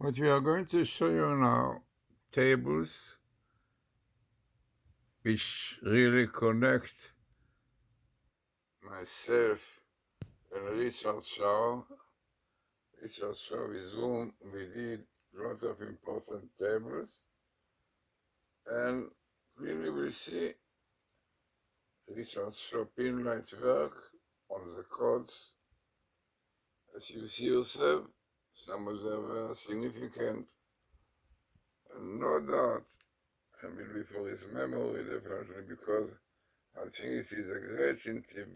What we are going to show you now, tables which really connect myself and Richard Shaw. Richard Shaw, with whom we did a lot of important tables. And really we'll see Richard Shaw Pinlight work on the codes. As you see yourself, some of them were significant, and no doubt, and will be for his memory definitely, because I think it is a great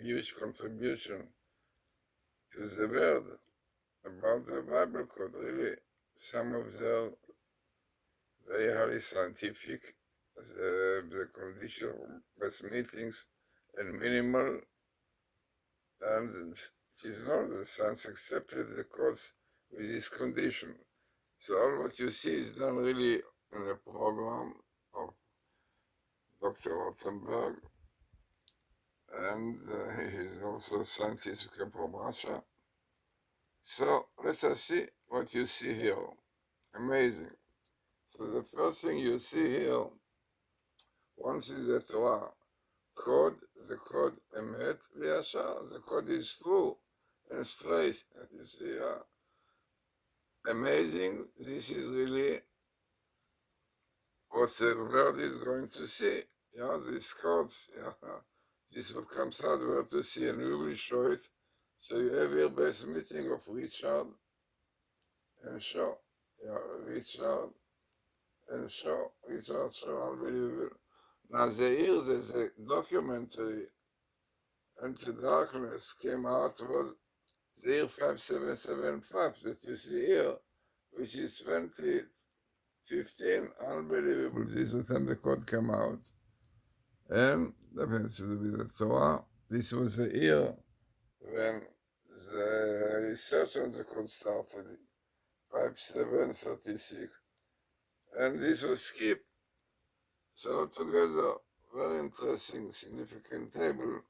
huge contribution to the world about the Bible code, really. Some of the very highly scientific, the condition best meetings and minimal, and it is not the science accepted the codes with this condition. So all what you see is done really in a program of Dr. Rothenberg, and he is also a scientist who came from Russia. So let us see what you see here. Amazing. So the first thing you see here, once is the Torah code, the code emet v'yashar, the code is true and straight. You see, amazing. This is really what the world is going to see. Yeah, these codes, yeah. This is what comes out, we have to see, and we will show it. So you have your best meeting of Richard and Shaw. Yeah, Richard and Shaw. Richard Shaw, unbelievable. Now there's a documentary, Into Darkness, came out, was the year 5775 that you see here, which is 2015. Unbelievable. This was when the code came out. And definitely to do with the Torah. This was the year when the research on the code started, 5736. And this was skipped. So together, very interesting, significant table.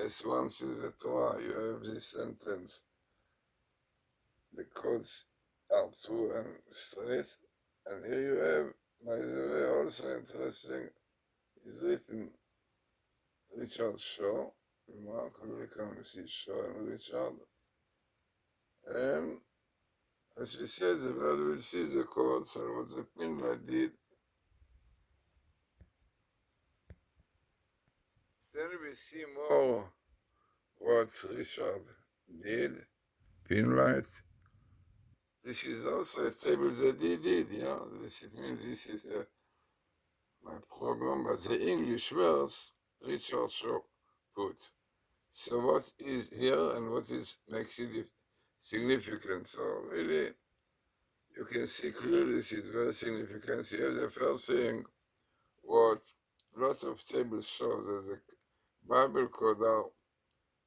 As once is the Torah, you have this sentence, the codes are true and straight. And here you have, by the way, also interesting, is written Richard Shaw, remarkably can see Shaw and Richard. And as we said, the world will see the codes and what the Pinlight did. Then we see more what Richard did, Pinlight. This is also a table that he did, yeah. It means this is my program, but the English words Richard Shaw put. So what is here and what is makes it significant? So really, you can see clearly this is very significant. So you have the first thing, what lots of tables show that the Bible code are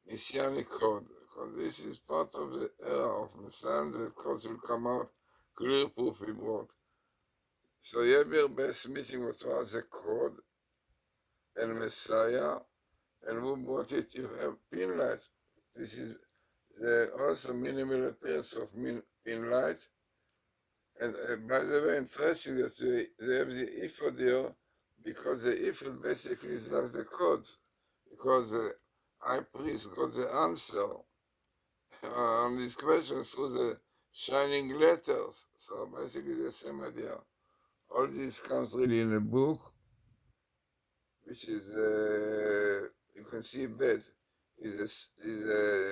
Messianic code, because this is part of the era of Messiah, that codes will come out, clear proof we brought. So you have your best meeting what was the code and Messiah, and who brought it? You have Pinlight. This is also minimal appearance of Pinlight. And by the way, interesting that they have the ephod here, because the ephod basically is like the code, because the high priest got the answer on these questions through the shining letters. So basically the same idea. All this comes really in a book, which is, you can see bed, is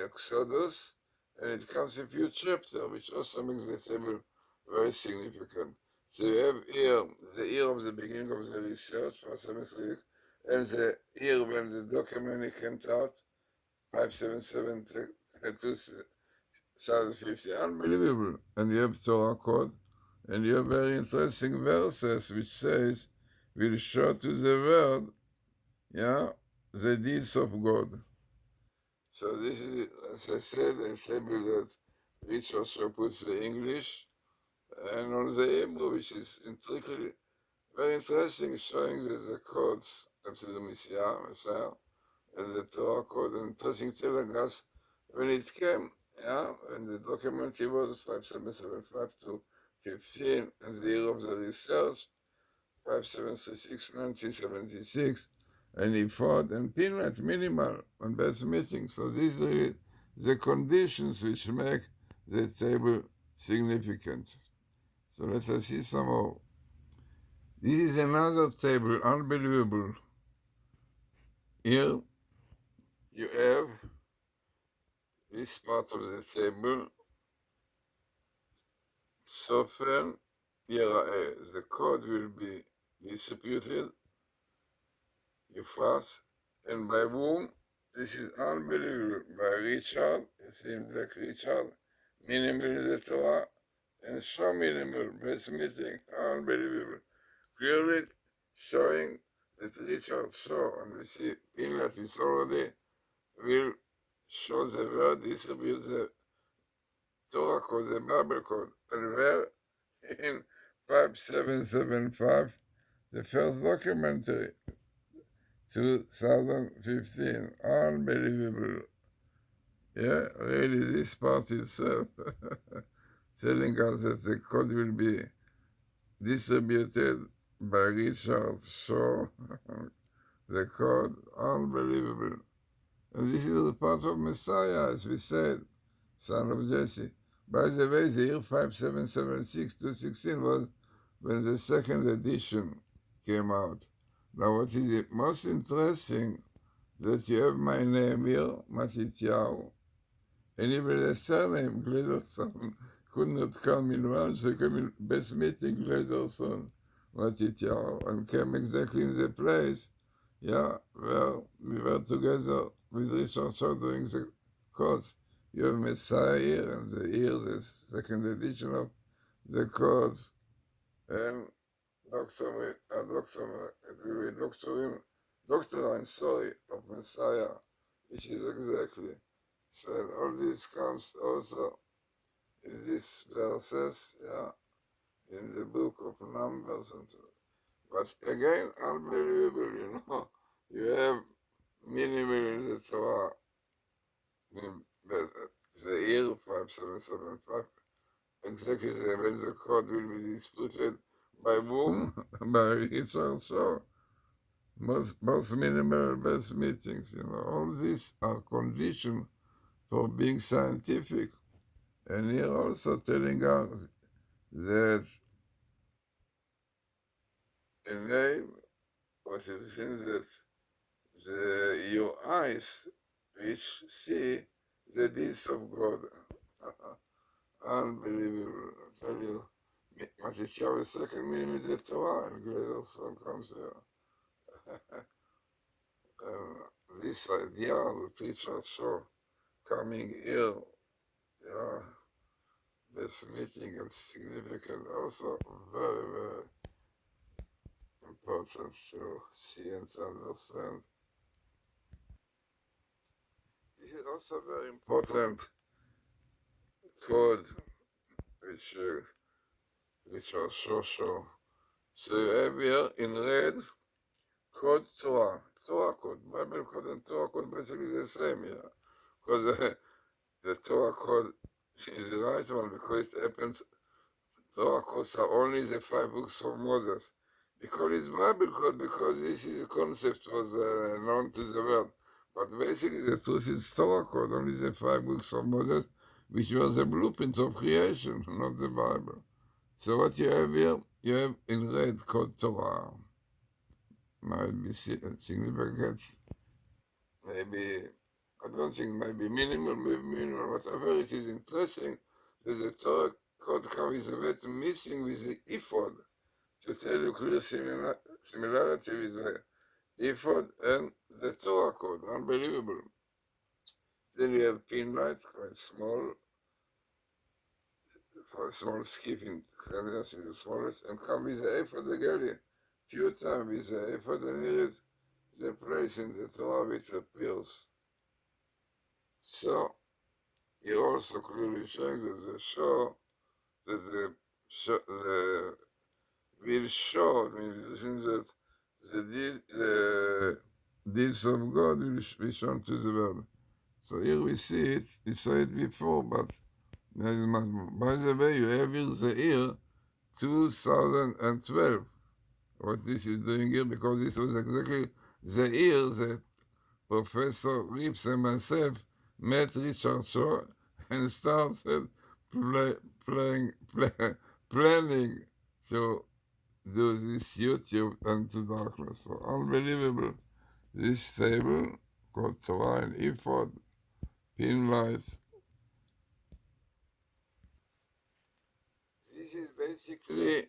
Exodus, and it comes in a few chapters, which also makes the table very significant. So you have here the year of the beginning of the research for 7 and the year when the document came out, 577 2050. Unbelievable. And you have Torah code, and you have very interesting verses which says, will show to the world, yeah, the deeds of God. So this is, as I said, a table that which also puts the English and on the Hebrew, which is intricately very interesting, showing that the codes up to the Messiah, and the Torah code, and interesting telling us when it came, yeah, when the document was 5775 to 15, and the year of the research, 5736, 1976, and he fought and Pinlight minimal on best meeting. So these are really the conditions which make the table significant. So let us see some more. This is another table, unbelievable. Here you have this part of the table, soften, here the code will be distributed, Euphrates, and by whom? This is unbelievable. By Richard, it's in Black Richard, minimal in the Torah, and so minimal, best meeting, unbelievable. Clearly showing that Richard saw, and we see Pinlight is already will show the word, distribute the Torah code, the Bible code, and where in 5775, the first documentary, 2015, unbelievable. Yeah, really, this part itself, telling us that the code will be distributed by Richard Shaw, the code, unbelievable. And this is the part of Messiah, as we said, son of Jesse. By the way, the year 5776 to 16 was when the second edition came out. Now, what is most interesting, that you have my name here, Matityahu, and even the surname, Glazerson, could not come in one, so came in best meeting, Glazerson, Matityahu, and came exactly in the place, yeah, where we were together with Richard Shaw doing the course. You have Messiah here, and the second edition of the course, and Doctor, I'm sorry, of Messiah, which is exactly. So all this comes also in these verses, yeah, in the book of Numbers. And so. But again, unbelievable, You have minimal in the Torah, the year 5775, exactly when the code will be disputed by whom? By Richard Shaw. Most minimal best meetings, all these are conditions for being scientific. And here also telling us that a name, what is in that your eyes which see the deeds of God. Unbelievable, I tell you. Matityahu second meaning is the Torah, and Glazerson comes there. This idea of the teacher show coming here, yeah, this meeting is significant, also very, very important to see and to understand. This is also very important code, which are social. So you have here in red, code Torah code, Bible code and Torah code basically the same, because the Torah code is the right one, because it happens, Torah codes are only the 5 books of Moses. Because it's Bible code, because this is a concept was known to the world. But basically the truth is Torah code, only the 5 books of Moses, which was a blueprint of creation, not the Bible. So what you have here, you have in red code Torah. Might be significant, maybe, I don't think maybe minimal, whatever. It is interesting that the Torah code comes a bit missing with the ephod, to tell you clear similarity with the ephod and the Torah code, unbelievable. Then you have Pinlight, quite small, for a small skiff in clearness is the smallest, and come with the ephod again, few times with the ephod, and here is the place in the Torah which appears. So, he also clearly shows that the show, that the will show, meaning that the deeds of God will be shown to the world. So here we see it, we saw it before, but there is much more. By the way, you have here the ear, 2012. What this is doing here, because this was exactly the year that Professor Rips and myself met Richard Shaw and started play, playing, play, planning to do this YouTube Into Darkness. So unbelievable. This table called Torah and Ephod, Pinlight. This is basically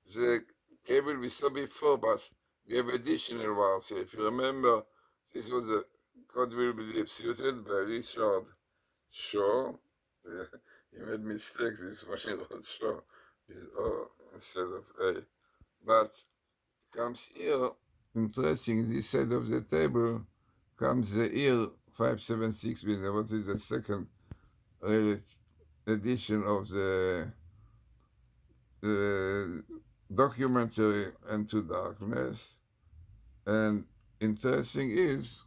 the table we saw before, but we have additional ones here. If you remember, this was a God will be disputed by Richard Shaw. He made mistakes this one, he wrote Shaw with O instead of A. But comes here, interesting, this side of the table comes the year 576 million. What is the second edition of the documentary Into Darkness? And interesting is